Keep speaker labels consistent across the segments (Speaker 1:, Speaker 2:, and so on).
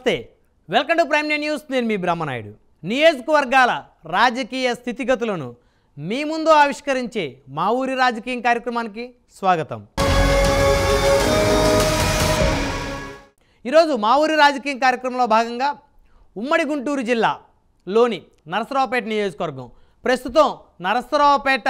Speaker 1: నమస్తే welcome to prime news నేను మీ బ్రహ్మనాయుడు నియోజకవర్గాల రాజకీయ స్థితిగతులను మీ ముందు ఆవిష్కరించే మా ఊరి రాజకీయం కార్యక్రమానికి స్వాగతం ఈరోజు మా ఊరి రాజకీయం కార్యక్రమంలో భాగంగా ఉమ్మడి గుంటూరు జిల్లాలోని నరసరావుపేట నియోజకవర్గం ప్రస్తుతం నరసరావుపేట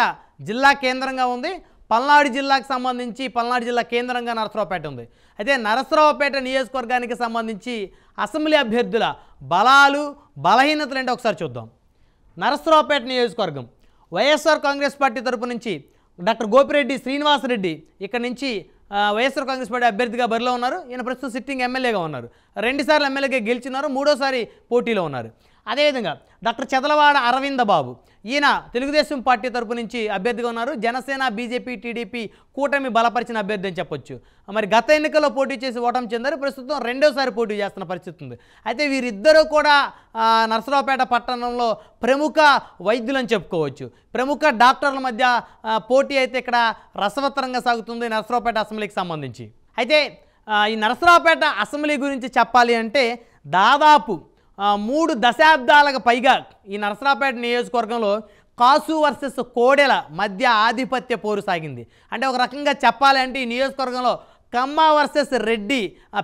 Speaker 1: జిల్లా కేంద్రంగా ఉంది పల్నాడు జిల్లాకు సంబంధించి పల్నాడు జిల్లా కేంద్రంగా నరసరావుపేట ఉంది అయితే నరసరావుపేట నియోజకవర్గానికి సంబంధించి అసెంబ్లీ అభ్యర్థుల బలాలు బలహీనతలు ఏంటో ఒకసారి చూద్దాం నరసరావుపేట నియోజకవర్గం వైఎస్ఆర్ కాంగ్రెస్ పార్టీ తరపు నుంచి డాక్టర్ గోపిరెడ్డి శ్రీనివాసరెడ్డి ఇక్కడ నుంచి వైఎస్ఆర్ కాంగ్రెస్ పార్టీ అభ్యర్థిగా బరిలో ఉన్నారు ఈయన ప్రస్తుతం సిట్టింగ్ ఎమ్మెల్యేగా ఉన్నారు రెండుసార్లు ఎమ్మెల్యేగా గెలిచినారు మూడోసారి పోటీలో ఉన్నారు అదేవిధంగా డాక్టర్ చదలవాడ అరవింద బాబు ఈయన తెలుగుదేశం పార్టీ తరపు నుంచి అభ్యర్థిగా ఉన్నారు జనసేన బీజేపీ టీడీపీ కూటమి బలపరిచిన అభ్యర్థి అని చెప్పొచ్చు మరి గత ఎన్నికల్లో పోటీ చేసి ఓటమి చెందారు ప్రస్తుతం రెండోసారి పోటీ చేస్తున్న పరిస్థితి ఉంది అయితే వీరిద్దరూ కూడా నరసరావుపేట పట్టణంలో ప్రముఖ వైద్యులని చెప్పుకోవచ్చు ప్రముఖ డాక్టర్ల మధ్య పోటీ అయితే ఇక్కడ రసవత్తరంగా సాగుతుంది నరసరావుపేట అసెంబ్లీకి సంబంధించి అయితే ఈ నరసరావుపేట అసెంబ్లీ గురించి చెప్పాలి అంటే దాదాపు 3 దశాబ్దాలకు పైగా ఈ నరసరావుపేట నియోజకవర్గంలో కాసు వర్సెస్ కోడెల మధ్య ఆధిపత్య పోరు సాగింది అంటే ఒక రకంగా చెప్పాలి అంటే ఈ నియోజకవర్గంలో కమ్మ వర్సెస్ రెడ్డి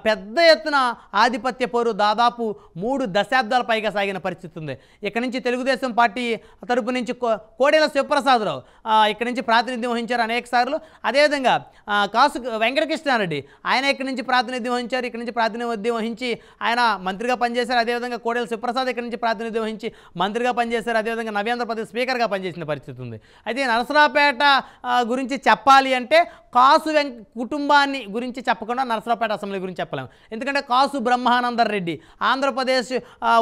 Speaker 1: పెద్ద ఎత్తున ఆధిపత్య పోరు దాదాపు 3 దశాబ్దాల పైగా సాగిన పరిస్థితి ఉంది ఇక్కడ నుంచి తెలుగుదేశం పార్టీ తరపు నుంచి కోడెల శివప్రసాదరావు ఇక్కడ నుంచి ప్రాతినిధ్యం వహించారు అనేక సార్లు అదేవిధంగా కాసు వెంకటకృష్ణారెడ్డి ఆయన ఇక్కడ నుంచి ప్రాతినిధ్యం వహించారు ఇక్కడ నుంచి ప్రాతినిధ్యం వహించి ఆయన మంత్రిగా పనిచేశారు అదేవిధంగా కోడెల శివప్రసాద్ ఇక్కడ నుంచి ప్రాతినిధ్యం వహించి మంత్రిగా పనిచేశారు అదేవిధంగా నవ్యాంధ్రప్రదేశ్ స్పీకర్గా పనిచేసిన పరిస్థితి ఉంది అయితే నరసరావుపేట గురించి చెప్పాలి అంటే కాసు కుటుంబాన్ని గురించి చెప్పకుండా నరసరావుపేట అసెంబ్లీ గురించి చెప్పలేము ఎందుకంటే కాసు బ్రహ్మానందర్ రెడ్డి ఆంధ్రప్రదేశ్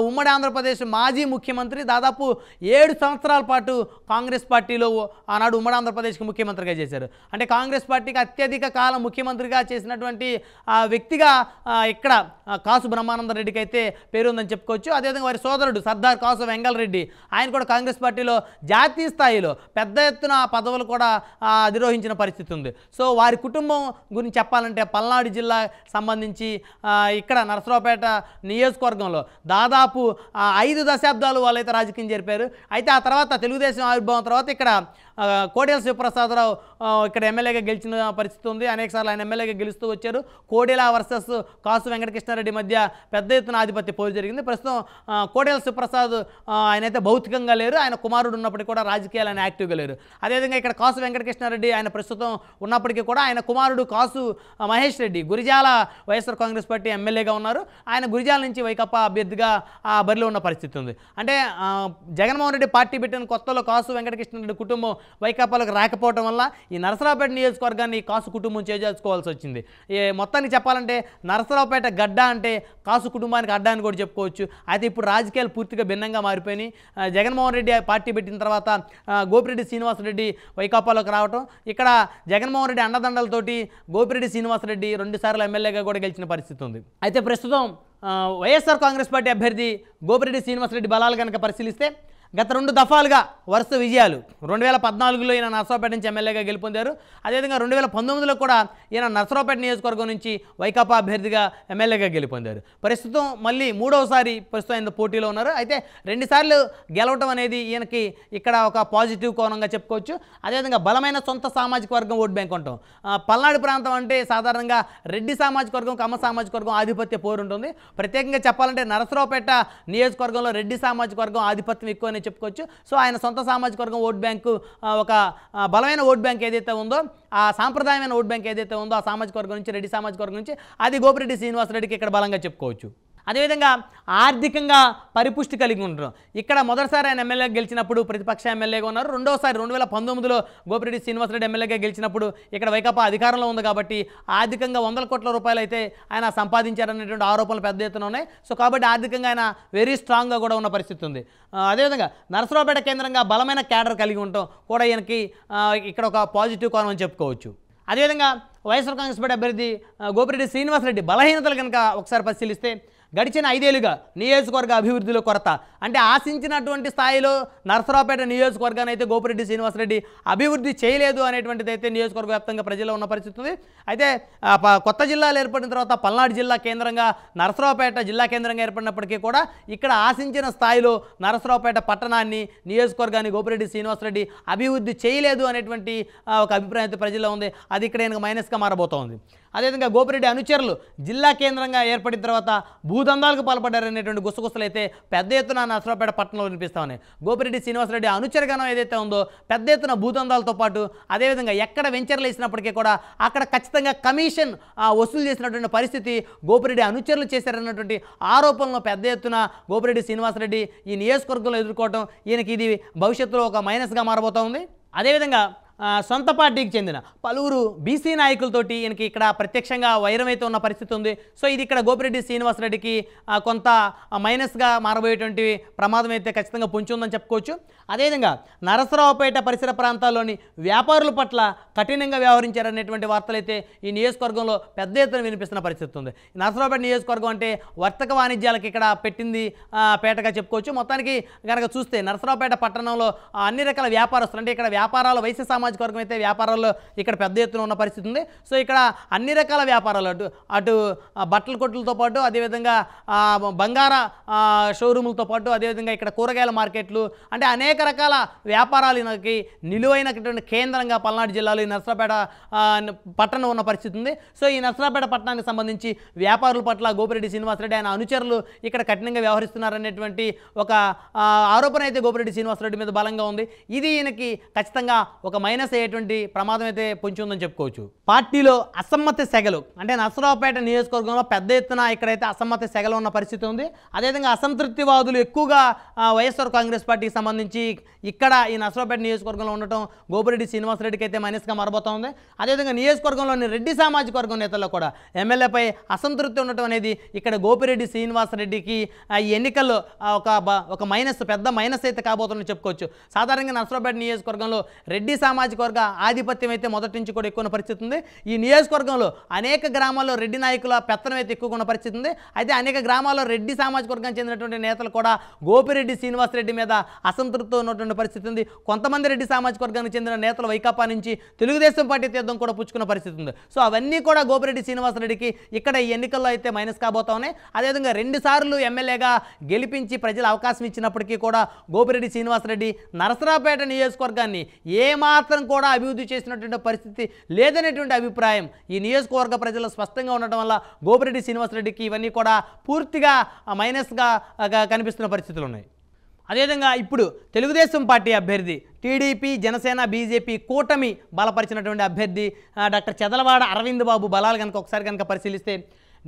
Speaker 1: ఉమ్మడి ఆంధ్రప్రదేశ్ మాజీ ముఖ్యమంత్రి దాదాపు 7 సంవత్సరాల పాటు కాంగ్రెస్ పార్టీలో ఆనాడు ఉమ్మడి ఆంధ్రప్రదేశ్కి ముఖ్యమంత్రిగా చేశారు అంటే కాంగ్రెస్ పార్టీకి అత్యధిక కాలం ముఖ్యమంత్రిగా చేసినటువంటి వ్యక్తిగా ఇక్కడ కాసు బ్రహ్మానందర్ రెడ్డికి అయితే పేరు ఉందని చెప్పుకోవచ్చు అదేవిధంగా వారి సోదరుడు సర్దార్ కాసు వెంగళరెడ్డి ఆయన కూడా కాంగ్రెస్ పార్టీలో జాతీయ స్థాయిలో పెద్ద ఎత్తున పదవులు కూడా అధిరోహించిన పరిస్థితి ఉంది సో వారి కుటుంబం గురించి చెప్పాలంటే పల్నాడు జిల్లా సంబంధించి ఇక్కడ నరసరావుపేట నియోజకవర్గంలో దాదాపు 5 దశాబ్దాలు వాళ్ళైతే రాజకీయం జరిపారు అయితే ఆ తర్వాత తెలుగుదేశం ఆవిర్భావం తర్వాత ఇక్కడ కోడెల శివప్రసాదరావు ఇక్కడ ఎమ్మెల్యేగా గెలిచిన పరిస్థితి ఉంది అనేకసార్లు ఆయన ఎమ్మెల్యేగా గెలుస్తూ వచ్చారు కోడెల వర్సెస్ కాసు వెంకటకృష్ణారెడ్డి మధ్య పెద్ద ఎత్తున ఆధిపత్య పోరు జరిగింది ప్రస్తుతం కోడెల శివప్రసాద్ ఆయనైతే భౌతికంగా లేరు ఆయన కుమారుడు ఉన్నప్పటికీ కూడా రాజకీయాలు ఆయన యాక్టివ్గా లేరు అదేవిధంగా ఇక్కడ కాసు వెంకటకృష్ణారెడ్డి ఆయన ప్రస్తుతం ఉన్నప్పటికీ కూడా ఆయన కుమారుడు కాసు మహేష్ రెడ్డి గురిజాల వైఎస్ఆర్ కాంగ్రెస్ పార్టీ ఎమ్మెల్యేగా ఉన్నారు ఆయన గురిజాల నుంచి వైకాపా అభ్యర్థిగా బరిలో ఉన్న పరిస్థితి ఉంది అంటే జగన్మోహన్ రెడ్డి పార్టీ పెట్టిన కొత్తలో కాసు వెంకటకృష్ణారెడ్డి కుటుంబం వైకాపాలకు రాకపోవడం వల్ల ఈ నరసరావుపేట నియోజకవర్గాన్ని కాసు కుటుంబం చేజార్చుకోవాల్సి వచ్చింది మొత్తానికి చెప్పాలంటే నరసరావుపేట గడ్డ అంటే కాసు కుటుంబానికి అడ్డా అని కూడా చెప్పుకోవచ్చు అయితే ఇప్పుడు రాజకీయాలు పూర్తిగా భిన్నంగా మారిపోయినాయి జగన్మోహన్ రెడ్డి పార్టీ పెట్టిన తర్వాత గోపిరెడ్డి శ్రీనివాసరెడ్డి వైకాపాలోకి రావటం ఇక్కడ జగన్మోహన్ రెడ్డి అండదండలతోటి గోపిరెడ్డి శ్రీనివాసరెడ్డి 2 సార్లు ఎమ్మెల్యేగా కూడా గెలిచిన పరిస్థితి ఉంది అయితే ప్రస్తుతం వైఎస్ఆర్ కాంగ్రెస్ పార్టీ అభ్యర్థి గోపిరెడ్డి శ్రీనివాసరెడ్డి బలాలు కనుక పరిశీలిస్తే గత 2 దఫాలుగా వరుస విజయాలు 2014లో ఈయన నరసరావుపేట నుంచి ఎమ్మెల్యేగా గెలుపొందారు అదేవిధంగా 2019లో కూడా ఈయన నరసరావుపేట నియోజకవర్గం నుంచి వైకాపా అభ్యర్థిగా ఎమ్మెల్యేగా గెలుపొందారు ప్రస్తుతం మళ్ళీ మూడవసారి ప్రస్తుతం ఆయన పోటీలో ఉన్నారు అయితే 2 సార్లు గెలవటం అనేది ఈయనకి ఇక్కడ ఒక పాజిటివ్ కోణంగా చెప్పుకోవచ్చు అదేవిధంగా బలమైన సొంత సామాజిక వర్గం ఓట్ బ్యాంక్ ఉంటాం పల్నాడు ప్రాంతం అంటే సాధారణంగా రెడ్డి సామాజిక వర్గం కమ్మ సామాజిక వర్గం ఆధిపత్య పోరు ఉంటుంది ప్రత్యేకంగా చెప్పాలంటే నరసరావుపేట నియోజకవర్గంలో రెడ్డి సామాజిక వర్గం ఆధిపత్యం ఎక్కువ చెప్పుకోవచ్చు సో ఆయన సొంత సామాజిక వర్గం ఓట్ బ్యాంకు ఒక బలమైన ఓట్ బ్యాంక్ ఏదైతే ఉందో ఆ సాంప్రదాయమైన ఓట్ బ్యాంక్ ఏదైతే ఉందో ఆ సామాజిక వర్గం నుంచి రెడ్డి సామాజిక వర్గం నుంచి అది గోపిరెడ్డి శ్రీనివాసరెడ్డికి ఇక్కడ బలంగా చెప్పుకోవచ్చు అదేవిధంగా ఆర్థికంగా పరిపుష్టి కలిగి ఉంటారు ఇక్కడ మొదటిసారి ఆయన ఎమ్మెల్యేగా గెలిచినప్పుడు ప్రతిపక్ష ఎమ్మెల్యేగా ఉన్నారు రెండోసారి 2019లో గోపిరెడ్డి శ్రీనివాసరెడ్డి ఎమ్మెల్యేగా గెలిచినప్పుడు ఇక్కడ వైకాపా అధికారంలో ఉంది కాబట్టి ఆర్థికంగా 100 కోట్ల రూపాయలు అయితే ఆయన సంపాదించారనేటువంటి ఆరోపణలు పెద్ద ఎత్తున ఉన్నాయి సో కాబట్టి ఆర్థికంగా ఆయన వెరీ స్ట్రాంగ్గా కూడా ఉన్న పరిస్థితి ఉంది అదేవిధంగా నరసరావుపేట కేంద్రంగా బలమైన క్యాడర్ కలిగి ఉండటం కూడా ఈయనకి ఇక్కడ ఒక పాజిటివ్ కోణం అని చెప్పుకోవచ్చు అదేవిధంగా వైఎస్ఆర్ కాంగ్రెస్ పార్టీ అభ్యర్థి గోపిరెడ్డి శ్రీనివాసరెడ్డి బలహీనతలు కనుక ఒకసారి పరిశీలిస్తే గడిచిన 5 ఏళ్లుగా నియోజకవర్గ అభివృద్ధిలో కొరత, అంటే ఆశించినటువంటి స్థాయిలో నరసరావుపేట నియోజకవర్గాన్ని అయితే గోపిరెడ్డి శ్రీనివాసరెడ్డి అభివృద్ధి చేయలేదు అనేటువంటిది అయితే నియోజకవర్గ వ్యాప్తంగా ప్రజల్లో ఉన్న పరిస్థితి ఉంది. అయితే కొత్త జిల్లాలు ఏర్పడిన తర్వాత పల్నాడు జిల్లా కేంద్రంగా నరసరావుపేట జిల్లా కేంద్రంగా ఏర్పడినప్పటికీ కూడా ఇక్కడ ఆశించిన స్థాయిలో నరసరావుపేట పట్టణాన్ని నియోజకవర్గాన్ని గోపిరెడ్డి శ్రీనివాసరెడ్డి అభివృద్ధి చేయలేదు అనేటువంటి ఒక అభిప్రాయం అయితే ప్రజల్లో ఉంది. అది ఇక్కడ మైనస్గా మారబోతోంది. అదేవిధంగా గోపిరెడ్డి అనుచరులు జిల్లా కేంద్రంగా ఏర్పడిన తర్వాత భూదందాలకు పాల్పడ్డారనేటువంటి గుసగుసలు అయితే పెద్ద ఎత్తున నరసరావుపేట పట్టణంలో వినిపిస్తా ఉన్నాయి. గోపిరెడ్డి శ్రీనివాసరెడ్డి అనుచరగణం ఏదైతే ఉందో పెద్ద ఎత్తున భూదందాలతో పాటు అదేవిధంగా ఎక్కడ వెంచర్లు వేసినప్పటికీ కూడా అక్కడ ఖచ్చితంగా కమిషన్ వసూలు చేసినటువంటి పరిస్థితి గోపిరెడ్డి అనుచరులు చేశారన్నటువంటి ఆరోపణలు పెద్ద ఎత్తున గోపిరెడ్డి శ్రీనివాసరెడ్డి ఈ నియోజకవర్గంలో ఎదుర్కోవడం ఈయనకి ఇది భవిష్యత్తులో ఒక మైనస్గా మారబోతూ ఉంది. అదేవిధంగా సొంత పార్టీకి చెందిన పలువురు బీసీ నాయకులతోటి ఈయనకి ఇక్కడ ప్రత్యక్షంగా వైరమైతే ఉన్న పరిస్థితి ఉంది. సో ఇది ఇక్కడ గోపిరెడ్డి శ్రీనివాసరెడ్డికి కొంత మైనస్గా మారబోయేటువంటి ప్రమాదం అయితే ఖచ్చితంగా పొంచి ఉందని చెప్పుకోవచ్చు. అదేవిధంగా నరసరావుపేట పరిసర ప్రాంతాల్లోని వ్యాపారుల పట్ల కఠినంగా వ్యవహరించారనేటువంటి వార్తలు అయితే ఈ నియోజకవర్గంలో పెద్ద ఎత్తున వినిపిస్తున్న పరిస్థితి ఉంది. నరసరావుపేట నియోజకవర్గం అంటే వర్తక వాణిజ్యాలకు ఇక్కడ పెట్టింది పేటగా చెప్పుకోవచ్చు. మొత్తానికి కనుక చూస్తే నరసరావుపేట పట్టణంలో అన్ని రకాల వ్యాపారస్తులు, అంటే ఇక్కడ వ్యాపారాలు వైశ్య సామాజిక వర్గం అయితే వ్యాపారాల్లో ఇక్కడ పెద్ద ఎత్తున ఉన్న పరిస్థితి ఉంది. సో ఇక్కడ అన్ని రకాల వ్యాపారాలు అటు బట్టల కొట్లతో పాటు అదేవిధంగా బంగార షోరూములతో పాటు అదేవిధంగా ఇక్కడ కూరగాయల మార్కెట్లు, అంటే అనేక రకాల వ్యాపారాలకి నిలువైనటువంటి కేంద్రంగా పల్నాడు జిల్లాలో ఈ నరసరావుపేట పట్టణం ఉన్న పరిస్థితి ఉంది. సో ఈ నరసరావుపేట పట్టణానికి సంబంధించి వ్యాపారుల పట్ల గోపిరెడ్డి శ్రీనివాసరెడ్డి ఆయన అనుచరులు ఇక్కడ కఠినంగా వ్యవహరిస్తున్నారనేటువంటి ఒక ఆరోపణ అయితే గోపిరెడ్డి శ్రీనివాసరెడ్డి మీద బలంగా ఉంది. ఇది ఈయనకి ఖచ్చితంగా ఒక మైనస్ అయ్యేటువంటి ప్రమాదం అయితే పొంచి ఉందని చెప్పుకోవచ్చు. పార్టీలో అసమ్మతి సెగలు, అంటే నరసరావుపేట నియోజకవర్గంలో పెద్ద ఎత్తున ఇక్కడైతే అసమ్మతి సెగలు ఉన్న పరిస్థితి ఉంది. అదేవిధంగా అసంతృప్తివాదులు ఎక్కువగా వైఎస్ఆర్ కాంగ్రెస్ పార్టీకి సంబంధించి ఇక్కడ ఈ నరసరావుపేట నియోజకవర్గంలో ఉండటం గోపిరెడ్డి శ్రీనివాసరెడ్డికి అయితే మైనస్గా మారబోతా ఉంది. అదేవిధంగా నియోజకవర్గంలోని రెడ్డి సామాజిక వర్గం నేతల్లో కూడా ఎమ్మెల్యేపై అసంతృప్తి ఉండటం అనేది ఇక్కడ గోపిరెడ్డి శ్రీనివాసరెడ్డికి ఈ ఎన్నికల్లో ఒక మైనస్, పెద్ద మైనస్ అయితే కాబోతుందని చెప్పుకోవచ్చు. సాధారణంగా నరసరావుపేట నియోజకవర్గంలో రెడ్డి సామాజిక వర్గ ఆధిపత్యం అయితే మొదటి నుంచి కూడా ఎక్కువ పరిస్థితి ఉంది. ఈ నియోజకవర్గంలో అనేక గ్రామాల్లో రెడ్డి నాయకుల పెత్తనం అయితే ఎక్కువగా ఉన్న పరిస్థితి ఉంది. అయితే అనేక గ్రామాల్లో రెడ్డి సామాజిక వర్గానికి చెందినటువంటి నేతలు కూడా గోపిరెడ్డి శ్రీనివాసరెడ్డి మీద అసంతృప్తితో ఉన్నటువంటి పరిస్థితి ఉంది. కొంతమంది రెడ్డి సామాజిక వర్గానికి చెందిన నేతలు వైకాపా నుంచి తెలుగుదేశం పార్టీ తీర్థం కూడా పుచ్చుకున్న పరిస్థితి ఉంది. సో అవన్నీ కూడా గోపిరెడ్డి శ్రీనివాసరెడ్డికి ఇక్కడ ఈ ఎన్నికల్లో అయితే మైనస్ కాబోతా ఉన్నాయి. అదేవిధంగా 2 సార్లు ఎమ్మెల్యేగా గెలిపించి ప్రజలు అవకాశం ఇచ్చినప్పటికీ కూడా గోపిరెడ్డి శ్రీనివాసరెడ్డి నరసరావుపేట నియోజకవర్గాన్ని ఏమాత్రం కూడా అభివృద్ధి చేసినటువంటి పరిస్థితి లేదనేటువంటి అభిప్రాయం ఈ నియోజకవర్గ ప్రజలు స్పష్టంగా ఉండటం వల్ల గోపిరెడ్డి శ్రీనివాసరెడ్డికి ఇవన్నీ కూడా పూర్తిగా మైనస్గా కనిపిస్తున్న పరిస్థితులు ఉన్నాయి. అదేవిధంగా ఇప్పుడు తెలుగుదేశం పార్టీ అభ్యర్థి, టీడీపీ జనసేన బీజేపీ కూటమి బలపరిచినటువంటి అభ్యర్థి డాక్టర్ చెదలవాడ అరవింద్ బాబు బలాలు కనుక ఒకసారి కనుక పరిశీలిస్తే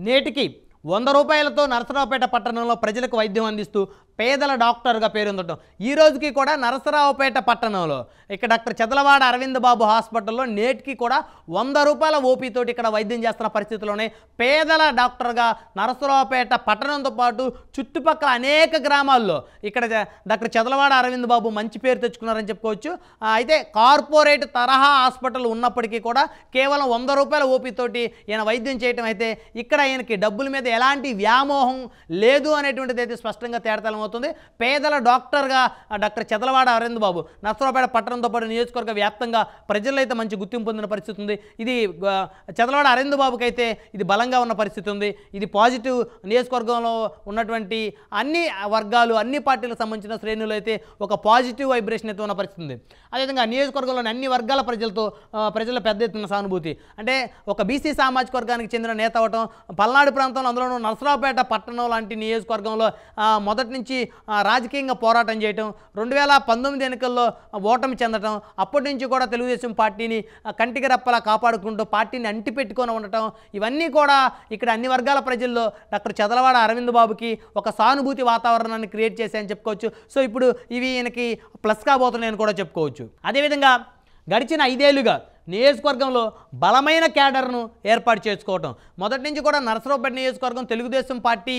Speaker 1: నేటికి 100 రూపాయలతో నరసరావుపేట పట్టణంలో ప్రజలకు వైద్యం అందిస్తూ పేదల డాక్టర్గా పేరొందటం. ఈ రోజుకి కూడా నరసరావుపేట పట్టణంలో ఇక్కడ డాక్టర్ చెదలవాడ అరవింద్ బాబు హాస్పిటల్లో నేటికి కూడా 100 రూపాయల ఓపీతోటి ఇక్కడ వైద్యం చేస్తున్న పరిస్థితుల్లోనే పేదల డాక్టర్గా నరసరావుపేట పట్టణంతో పాటు చుట్టుపక్కల అనేక గ్రామాల్లో ఇక్కడ డాక్టర్ చెదలవాడ అరవింద్ బాబు మంచి పేరు తెచ్చుకున్నారని చెప్పుకోవచ్చు. అయితే కార్పొరేట్ తరహా హాస్పిటల్ ఉన్నప్పటికీ కూడా కేవలం 100 రూపాయల ఓపీతోటి ఈయన వైద్యం చేయటం అయితే ఇక్కడ ఈయనకి డబ్బుల మీద ఎలాంటి వ్యామోహం లేదు అనేటువంటిది అయితే స్పష్టంగా తేడతలం అవుతుంది. పేదల డాక్టర్గా డాక్టర్ చెదలవాడ అరవింద్ బాబు నరసరావుపేట పట్టణంతో పాటు నియోజకవర్గ వ్యాప్తంగా ప్రజల్లో అయితే మంచి గుర్తింపు పొందిన పరిస్థితి ఉంది. ఇది చెదలవాడ అరవింద్ బాబుకి అయితే ఇది బలంగా ఉన్న పరిస్థితి ఉంది. ఇది పాజిటివ్. నియోజకవర్గంలో ఉన్నటువంటి అన్ని వర్గాలు, అన్ని పార్టీలకు సంబంధించిన శ్రేణులు అయితే ఒక పాజిటివ్ వైబ్రేషన్ అయితే ఉన్న పరిస్థితి ఉంది. అదేవిధంగా నియోజకవర్గంలోని అన్ని వర్గాల ప్రజల పెద్ద ఎత్తున సానుభూతి, అంటే ఒక బీసీ సామాజిక వర్గానికి చెందిన నేత అవటం, పల్నాడు ప్రాంతంలో అందులోనూ నరసరావుపేట పట్టణం లాంటి నియోజకవర్గంలో మొదటి నుంచి రాజకీయంగా పోరాటం చేయటం, 2019 ఎన్నికల్లో ఓటమి చెందటం, అప్పటి నుంచి కూడా తెలుగుదేశం పార్టీని కంటికి రెప్పలా కాపాడుకుంటూ పార్టీని అంటిపెట్టుకొని ఉండటం, ఇవన్నీ కూడా ఇక్కడ అన్ని వర్గాల ప్రజల్లో డాక్టర్ చెదలవాడ అరవింద్ బాబుకి ఒక సానుభూతి వాతావరణాన్ని క్రియేట్ చేశాయని చెప్పుకోవచ్చు. సో ఇప్పుడు ఇవి ఈయనకి ప్లస్ కాబోతున్నాయని కూడా చెప్పుకోవచ్చు. అదేవిధంగా గడిచిన 5 ఏళ్లుగా నియోజకవర్గంలో బలమైన క్యాడర్ను ఏర్పాటు చేసుకోవటం. మొదటి నుంచి కూడా నరసరావుపేట నియోజకవర్గం తెలుగుదేశం పార్టీ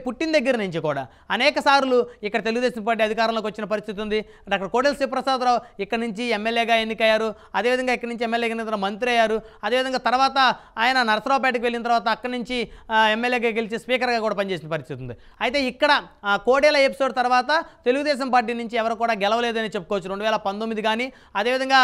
Speaker 1: పుట్టిన దగ్గర నుంచి కూడా అనేక సార్లు ఇక్కడ తెలుగుదేశం పార్టీ అధికారంలోకి వచ్చిన పరిస్థితి ఉంది. డాక్టర్ కోడెల శివప్రసాదరావు ఇక్కడ నుంచి ఎమ్మెల్యేగా ఎన్నికయ్యారు. అదేవిధంగా ఇక్కడ నుంచి ఎమ్మెల్యేగా ఎన్నికైన మంత్రి అయ్యారు. అదేవిధంగా తర్వాత ఆయన నరసరావుపేటకు వెళ్ళిన తర్వాత అక్కడి నుంచి ఎమ్మెల్యేగా గెలిచి స్పీకర్గా కూడా పనిచేసిన పరిస్థితి ఉంది. అయితే ఇక్కడ కోడెల ఎపిసోడ్ తర్వాత తెలుగుదేశం పార్టీ నుంచి ఎవరు కూడా గెలవలేదని చెప్పుకోవచ్చు. 2019 కానీ అదేవిధంగా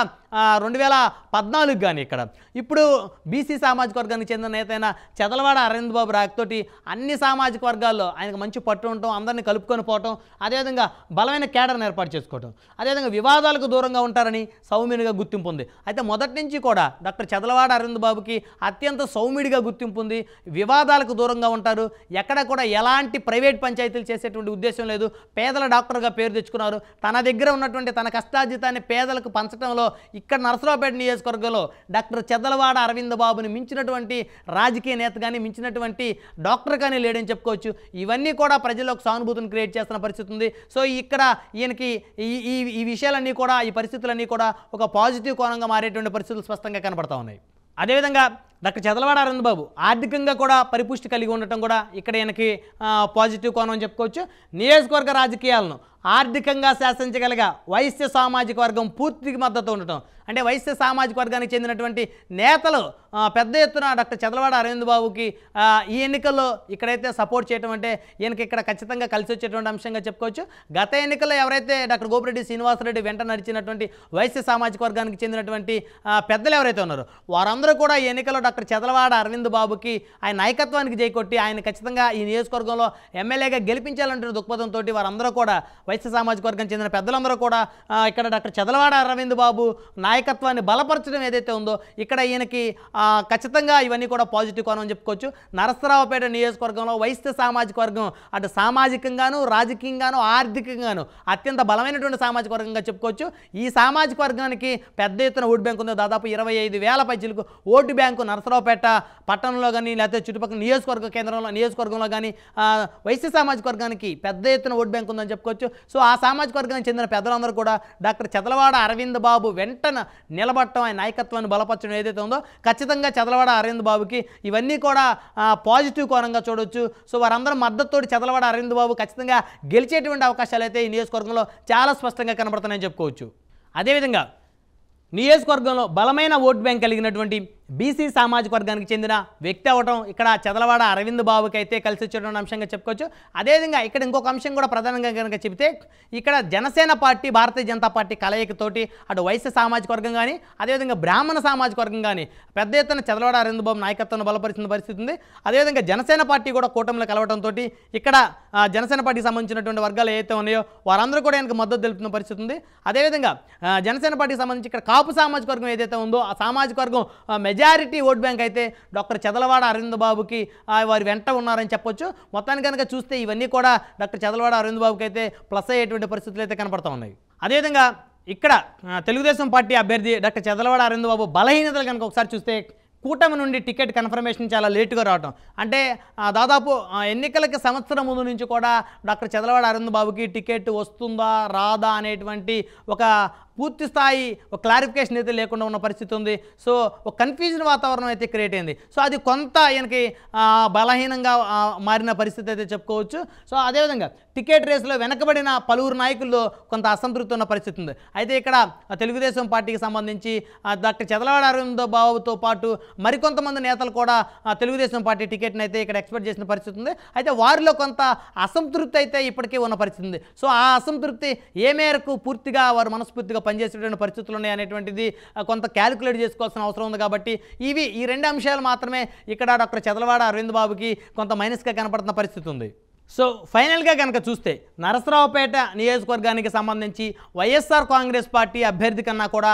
Speaker 1: 2014 కానీ ఇక్కడ ఇప్పుడు బీసీ సామాజిక వర్గానికి చెందిన నేత అయిన చదలవాడ అరవింద్ బాబు రాకతోటి అన్ని సామాజిక వర్గాల్లో ఆయనకు మంచి పట్టు ఉండటం, అందరినీ కలుపుకొని పోవటం, అదేవిధంగా బలమైన కేడర్ను ఏర్పాటు చేసుకోవటం, అదేవిధంగా వివాదాలకు దూరంగా ఉంటారని సౌమ్యునిగా గుర్తింపు ఉంది. అయితే మొదటి నుంచి కూడా డాక్టర్ చదలవాడ అరవింద్ బాబుకి అత్యంత సౌమ్యుడిగా గుర్తింపు ఉంది. వివాదాలకు దూరంగా ఉంటారు. ఎక్కడ కూడా ఎలాంటి ప్రైవేట్ పంచాయతీలు చేసేటువంటి ఉద్దేశం లేదు. పేదల డాక్టర్గా పేరు తెచ్చుకున్నారు. తన దగ్గర ఉన్నటువంటి తన కష్టార్జితాన్ని పేదలకు పంచడంలో ఇక్కడ నరసరావుపేట నియోజకవర్గంలో డాక్టర్ చదలవాడ అరవింద్ బాబుని మించినటువంటి రాజకీయ నేత కానీ మించినటువంటి డాక్టర్ కానీ లేడని చెప్పుకోవచ్చు. ఇవన్నీ కూడా ప్రజల్లో ఒక సానుభూతిని క్రియేట్ చేస్తున్న పరిస్థితి ఉంది. సో ఇక్కడ ఈయనకి ఈ విషయాలన్నీ కూడా ఈ పరిస్థితులన్నీ కూడా ఒక పాజిటివ్ కోణంగా మారేటువంటి పరిస్థితులు స్పష్టంగా కనబడతా ఉన్నాయి. అదేవిధంగా డాక్టర్ చదలవాడ అరవింద్ బాబు ఆర్థికంగా కూడా పరిపుష్టి కలిగి ఉండటం కూడా ఇక్కడ ఈయనకి పాజిటివ్ కోణం అని చెప్పుకోవచ్చు. నియోజకవర్గ రాజకీయాలను ఆర్థికంగా శాసించగలిగా వైశ్య సామాజిక వర్గం పూర్తిగా మద్దతు ఉండటం, అంటే వైశ్య సామాజిక వర్గానికి చెందినటువంటి నేతలు పెద్ద ఎత్తున డాక్టర్ చదలవాడ అరవింద్ బాబుకి ఈ ఎన్నికల్లో ఇక్కడైతే సపోర్ట్ చేయడం అంటే ఈయనకి ఇక్కడ ఖచ్చితంగా కలిసి వచ్చేటువంటి అంశంగా చెప్పుకోవచ్చు. గత ఎన్నికల్లో ఎవరైతే డాక్టర్ గోపిరెడ్డి శ్రీనివాసరెడ్డి వెంట నడిచినటువంటి వైశ్య సామాజిక వర్గానికి చెందినటువంటి పెద్దలు ఎవరైతే ఉన్నారో వారందరూ కూడా ఈ ఎన్నికల్లో డాక్టర్ చదలవాడ అరవింద్ బాబుకి ఆయన నాయకత్వానికి జైకొట్టి ఆయన ఖచ్చితంగా ఈ నియోజకవర్గంలో ఎమ్మెల్యేగా గెలిపించాలంటున్న దృక్పథంతో వారందరూ కూడా వైశ్య సామాజిక వర్గం చెందిన పెద్దలందరూ కూడా ఇక్కడ డాక్టర్ చదలవాడ అరవింద్ బాబు నాయకత్వాన్ని బలపరచడం ఏదైతే ఉందో ఇక్కడ ఈయనకి ఖచ్చితంగా ఇవన్నీ కూడా పాజిటివ్ కోణం చెప్పుకోవచ్చు. నరసరావుపేట నియోజకవర్గంలో వైశ్య సామాజిక వర్గం అటు సామాజికంగాను రాజకీయంగాను ఆర్థికంగాను అత్యంత బలమైనటువంటి సామాజిక వర్గంగా చెప్పుకోవచ్చు. ఈ సామాజిక వర్గానికి పెద్ద ఎత్తున ఓటు బ్యాంకు ఉంది. దాదాపు 25,000 పైచిలకు ఓటు బ్యాంకు నరసరావుపేట పట్టణంలో కానీ లేకపోతే చుట్టుపక్కల నియోజకవర్గంలో కానీ వైశ్య సామాజిక వర్గానికి పెద్ద ఎత్తున ఓటు బ్యాంకు ఉందని చెప్పుకోవచ్చు. సో ఆ సామాజిక వర్గానికి చెందిన పెద్దలందరూ కూడా డాక్టర్ చదలవాడ అరవింద్ బాబు వెంటనే నిలబడటం ఆయన నాయకత్వాన్ని బలపరచడం ఏదైతే ఉందో ఖచ్చితంగా చదలవాడ అరవింద్ బాబుకి ఇవన్నీ కూడా పాజిటివ్ కోణంగా చూడవచ్చు. సో వారందరూ మద్దతుతోటి చదలవాడ అరవింద్ బాబు ఖచ్చితంగా గెలిచేటువంటి అవకాశాలు అయితే ఈ నియోజకవర్గంలో చాలా స్పష్టంగా కనబడుతున్నాయని చెప్పుకోవచ్చు. అదేవిధంగా నియోజకవర్గంలో బలమైన ఓట్ బ్యాంక్ కలిగినటువంటి బీసీ సామాజిక వర్గానికి చెందిన వ్యక్తి అవ్వటం ఇక్కడ చదలవాడ అరవింద్ బాబుకి అయితే కలిసి వచ్చేటువంటి అంశంగా చెప్పుకోవచ్చు. అదేవిధంగా ఇక్కడ ఇంకొక అంశం కూడా ప్రధానంగా కనుక చెబితే ఇక్కడ జనసేన పార్టీ భారతీయ జనతా పార్టీ కలయికతోటి అటు వైశ్య సామాజిక వర్గం కానీ అదేవిధంగా బ్రాహ్మణ సామాజిక వర్గం కానీ పెద్ద ఎత్తున చదలవాడ అరవింద్ బాబు నాయకత్వాన్ని బలపరిచిన పరిస్థితి ఉంది. అదేవిధంగా జనసేన పార్టీ కూడా కూటమిలో కలవడంతో ఇక్కడ జనసేన పార్టీకి సంబంధించినటువంటి వర్గాలు ఏవైతే ఉన్నాయో వారందరూ కూడా ఆయనకు మద్దతు తెలుపుతున్న పరిస్థితి ఉంది. అదేవిధంగా జనసేన పార్టీకి సంబంధించి ఇక్కడ కాపు సామాజిక వర్గం ఏదైతే ఉందో ఆ సామాజిక వర్గం మెజారిటీ ఓట్ బ్యాంక్ అయితే డాక్టర్ చదలవాడ అరవింద్ బాబుకి వారి వెంట ఉన్నారని చెప్పొచ్చు. మొత్తానికి కనుక చూస్తే ఇవన్నీ కూడా డాక్టర్ చదలవాడ అరవింద్ బాబుకి అయితే ప్లస్ అయ్యేటువంటి పరిస్థితులు అయితే కనపడతా ఉన్నాయి. అదేవిధంగా ఇక్కడ తెలుగుదేశం పార్టీ అభ్యర్థి డాక్టర్ చదలవాడ అరవింద్ బాబు బలహీనతలు కనుక ఒకసారి చూస్తే కూటమి నుండి టికెట్ కన్ఫర్మేషన్ చాలా లేటుగా రావటం, అంటే దాదాపు ఎన్నికలకి సంవత్సరం ముందు నుంచి కూడా డాక్టర్ చదలవాడ అరవింద్ బాబుకి టికెట్ వస్తుందా రాదా అనేటువంటి ఒక పూర్తి స్థాయి ఒక క్లారిఫికేషన్ అయితే లేకుండా ఉన్న పరిస్థితి ఉంది. సో ఒక కన్ఫ్యూజన్ వాతావరణం అయితే క్రియేట్ అయింది. సో అది కొంత ఈయనకి బలహీనంగా మారిన పరిస్థితి అయితే చెప్పుకోవచ్చు. సో అదేవిధంగా టికెట్ రేసులో వెనకబడిన పలువురు నాయకుల్లో కొంత అసంతృప్తి ఉన్న పరిస్థితి ఉంది. అయితే ఇక్కడ తెలుగుదేశం పార్టీకి సంబంధించి డాక్టర్ చదలవాడ అరవింద్ బాబుతో పాటు మరికొంతమంది నేతలు కూడా తెలుగుదేశం పార్టీ టికెట్ని అయితే ఇక్కడ ఎక్స్పెక్ట్ చేసిన పరిస్థితి ఉంది. అయితే వారిలో కొంత అసంతృప్తి అయితే ఇప్పటికీ ఉన్న పరిస్థితి ఉంది. సో ఆ అసంతృప్తి ఏ మేరకు పూర్తిగా వారు మనస్ఫూర్తిగా పనిచేసేటువంటి పరిస్థితులు ఉన్నాయి అనేటువంటిది కొంత క్యాలిక్యులేట్ చేసుకోవాల్సిన అవసరం ఉంది. కాబట్టి ఈ రెండు అంశాలు మాత్రమే ఇక్కడ డాక్టర్ చదలవాడ అరవింద్ బాబుకి కొంత మైనస్గా కనపడుతున్న పరిస్థితి ఉంది. సో ఫైనల్గా కనుక చూస్తే నరసరావుపేట నియోజకవర్గానికి సంబంధించి వైఎస్ఆర్ కాంగ్రెస్ పార్టీ అభ్యర్థి కన్నా కూడా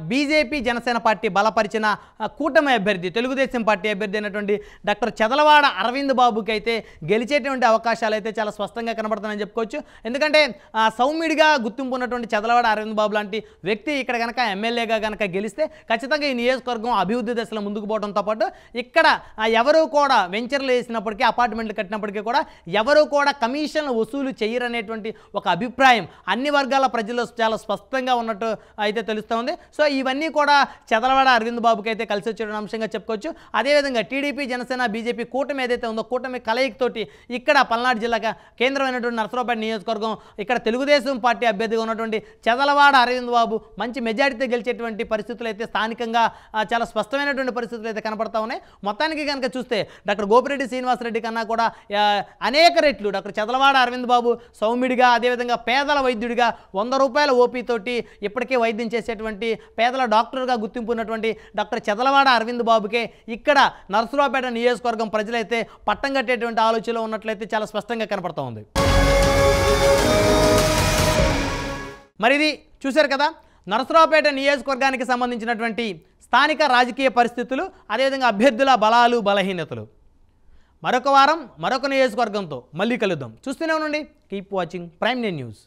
Speaker 1: బీజేపీ జనసేన పార్టీ బలపరిచిన కూటమి అభ్యర్థి తెలుగుదేశం పార్టీ అభ్యర్థి అయినటువంటి డాక్టర్ చదలవాడ అరవింద్ బాబుకి అయితే గెలిచేటువంటి అవకాశాలు అయితే చాలా స్పష్టంగా కనబడుతున్నాయని చెప్పుకోవచ్చు. ఎందుకంటే సౌమ్యుడిగా గుర్తింపు ఉన్నటువంటి చదలవాడ అరవింద్ బాబు లాంటి వ్యక్తి ఇక్కడ కనుక ఎమ్మెల్యేగా కనుక గెలిస్తే ఖచ్చితంగా ఈ నియోజకవర్గం అభివృద్ధి దశలో ముందుకు పోవడంతో పాటు ఇక్కడ ఎవరు కూడా వెంచర్లు వేసినప్పటికీ అపార్ట్మెంట్లు కట్టినప్పటికీ కూడా ఎవరు కూడా కమిషన్లు వసూలు చేయరనేటువంటి ఒక అభిప్రాయం అన్ని వర్గాల ప్రజల్లో చాలా స్పష్టంగా ఉన్నట్టు అయితే తెలుస్తోంది. సో ఇవన్నీ కూడా చదలవాడ అరవింద్ బాబుకి అయితే కలిసి వచ్చే అంశంగా చెప్పుకోవచ్చు. అదేవిధంగా టీడీపీ, జనసేన, బీజేపీ కూటమి ఏదైతే ఉందో కూటమి కలయికతోటి ఇక్కడ పల్నాడు జిల్లాగా కేంద్రమైనటువంటి నరసరావుపేట నియోజకవర్గం ఇక్కడ తెలుగుదేశం పార్టీ అభ్యర్థిగా ఉన్నటువంటి చదలవాడ అరవింద్ బాబు మంచి మెజారిటీతో గెలిచేటువంటి పరిస్థితులు అయితే స్థానికంగా చాలా స్పష్టమైనటువంటి పరిస్థితులు అయితే కనపడతా ఉన్నాయి. మొత్తానికి కనుక చూస్తే డాక్టర్ గోపిరెడ్డి శ్రీనివాసరెడ్డి కన్నా కూడా అనేక రెట్లు డాక్టర్ చదలవాడ అరవింద్ బాబు సౌమ్యుడిగా, అదేవిధంగా పేదల వైద్యుడిగా 100 రూపాయల ఓపీతోటి ఇప్పటికే వైద్యం చేసేటువంటి పేదల డాక్టర్గా గుర్తింపు ఉన్నటువంటి డాక్టర్ చదలవాడ అరవింద్ బాబుకే ఇక్కడ నరసరావుపేట నియోజకవర్గం ప్రజలైతే పట్టం కట్టేటువంటి ఆలోచనలో ఉన్నట్లయితే చాలా స్పష్టంగా కనపడతా ఉంది. మరి ఇది చూశారు కదా, నరసరావుపేట నియోజకవర్గానికి సంబంధించినటువంటి స్థానిక రాజకీయ పరిస్థితులు, అదేవిధంగా అభ్యర్థుల బలాలు బలహీనతలు. మరొక వారం మరొక నియోజకవర్గంతో మళ్ళీ కలుద్దాం. చూస్తూనే ఉండండి. Keep watching Prime nine news.